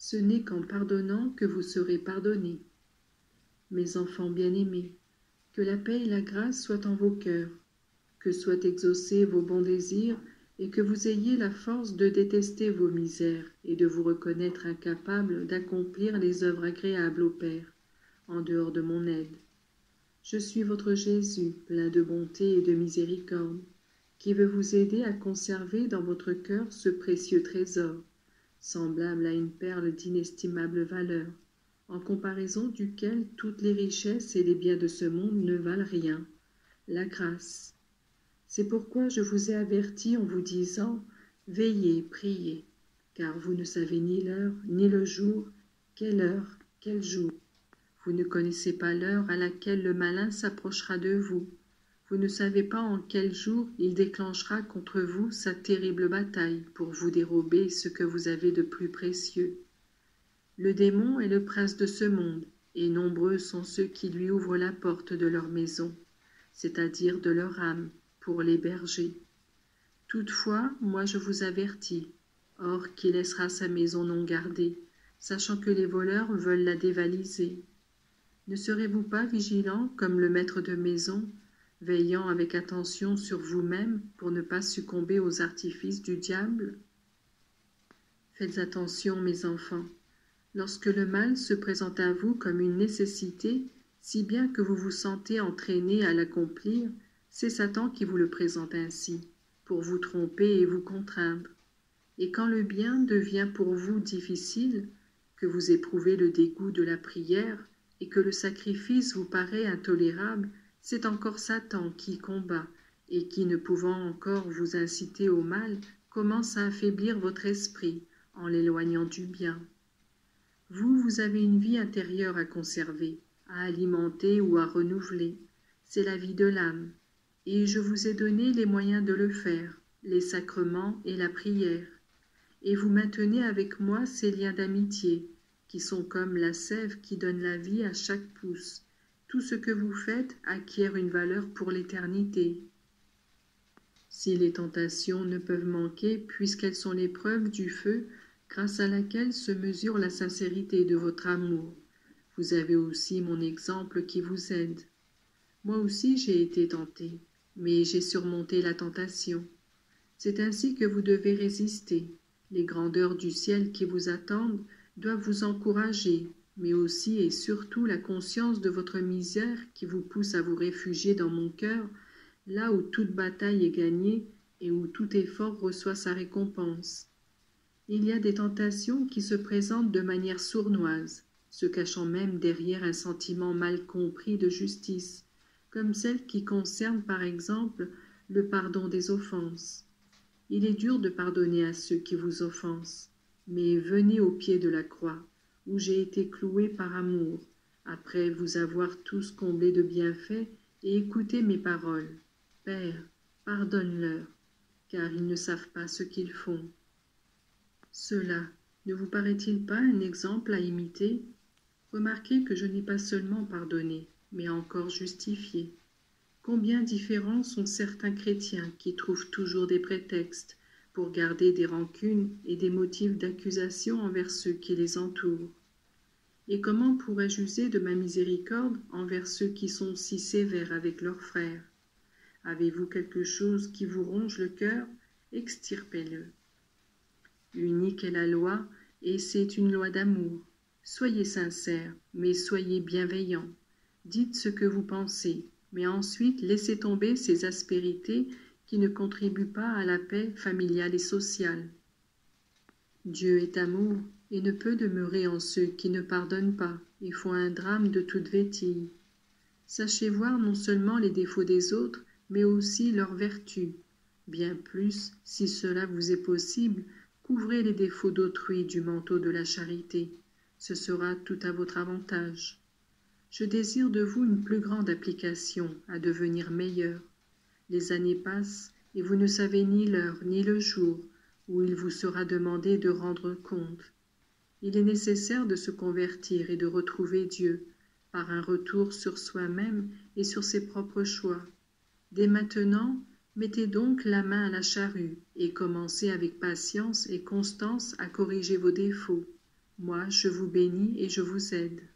Ce n'est qu'en pardonnant que vous serez pardonnés. Mes enfants bien-aimés, que la paix et la grâce soient en vos cœurs, que soient exaucés vos bons désirs et que vous ayez la force de détester vos misères et de vous reconnaître incapable d'accomplir les œuvres agréables au Père, en dehors de mon aide. Je suis votre Jésus, plein de bonté et de miséricorde, qui veut vous aider à conserver dans votre cœur ce précieux trésor, semblable à une perle d'inestimable valeur, en comparaison duquel toutes les richesses et les biens de ce monde ne valent rien, la grâce. C'est pourquoi je vous ai averti en vous disant « Veillez, priez », car vous ne savez ni l'heure, ni le jour, quelle heure, quel jour. Vous ne connaissez pas l'heure à laquelle le malin s'approchera de vous. Vous ne savez pas en quel jour il déclenchera contre vous sa terrible bataille pour vous dérober ce que vous avez de plus précieux. Le démon est le prince de ce monde, et nombreux sont ceux qui lui ouvrent la porte de leur maison, c'est-à-dire de leur âme, pour l'héberger. Toutefois, moi je vous avertis, or qui laissera sa maison non gardée, sachant que les voleurs veulent la dévaliser. Ne serez-vous pas vigilant comme le maître de maison, veillant avec attention sur vous-même pour ne pas succomber aux artifices du diable? Faites attention, mes enfants. Lorsque le mal se présente à vous comme une nécessité, si bien que vous vous sentez entraîné à l'accomplir, c'est Satan qui vous le présente ainsi, pour vous tromper et vous contraindre. Et quand le bien devient pour vous difficile, que vous éprouvez le dégoût de la prière, et que le sacrifice vous paraît intolérable, c'est encore Satan qui combat, et qui, ne pouvant encore vous inciter au mal, commence à affaiblir votre esprit, en l'éloignant du bien. Vous avez une vie intérieure à conserver, à alimenter ou à renouveler. C'est la vie de l'âme. Et je vous ai donné les moyens de le faire, les sacrements et la prière. Et vous maintenez avec moi ces liens d'amitié, qui sont comme la sève qui donne la vie à chaque pouce. Tout ce que vous faites acquiert une valeur pour l'éternité. Si les tentations ne peuvent manquer, puisqu'elles sont l'épreuve du feu, grâce à laquelle se mesure la sincérité de votre amour, vous avez aussi mon exemple qui vous aide. Moi aussi j'ai été tenté, mais j'ai surmonté la tentation. C'est ainsi que vous devez résister. Les grandeurs du ciel qui vous attendent doivent vous encourager, mais aussi et surtout la conscience de votre misère qui vous pousse à vous réfugier dans mon cœur, là où toute bataille est gagnée et où tout effort reçoit sa récompense. Il y a des tentations qui se présentent de manière sournoise, se cachant même derrière un sentiment mal compris de justice, comme celles qui concernent par exemple le pardon des offenses. Il est dur de pardonner à ceux qui vous offensent, mais venez au pied de la croix, où j'ai été cloué par amour, après vous avoir tous comblés de bienfaits, et écoutez mes paroles. Père, pardonne-leur, car ils ne savent pas ce qu'ils font. Cela ne vous paraît-il pas un exemple à imiter? Remarquez que je n'ai pas seulement pardonné, mais encore justifié. Combien différents sont certains chrétiens qui trouvent toujours des prétextes pour garder des rancunes et des motifs d'accusation envers ceux qui les entourent. Et comment pourrais-je user de ma miséricorde envers ceux qui sont si sévères avec leurs frères? Avez-vous quelque chose qui vous ronge le cœur? Extirpez-le. Unique est la loi, et c'est une loi d'amour. Soyez sincères, mais soyez bienveillants. Dites ce que vous pensez, mais ensuite laissez tomber ces aspérités qui ne contribuent pas à la paix familiale et sociale. Dieu est amour et ne peut demeurer en ceux qui ne pardonnent pas et font un drame de toute vétille. Sachez voir non seulement les défauts des autres, mais aussi leurs vertus. Bien plus, si cela vous est possible, couvrez les défauts d'autrui du manteau de la charité. Ce sera tout à votre avantage. Je désire de vous une plus grande application à devenir meilleur. Les années passent et vous ne savez ni l'heure ni le jour où il vous sera demandé de rendre compte. Il est nécessaire de se convertir et de retrouver Dieu par un retour sur soi-même et sur ses propres choix. Dès maintenant, mettez donc la main à la charrue et commencez avec patience et constance à corriger vos défauts. Moi, je vous bénis et je vous aide.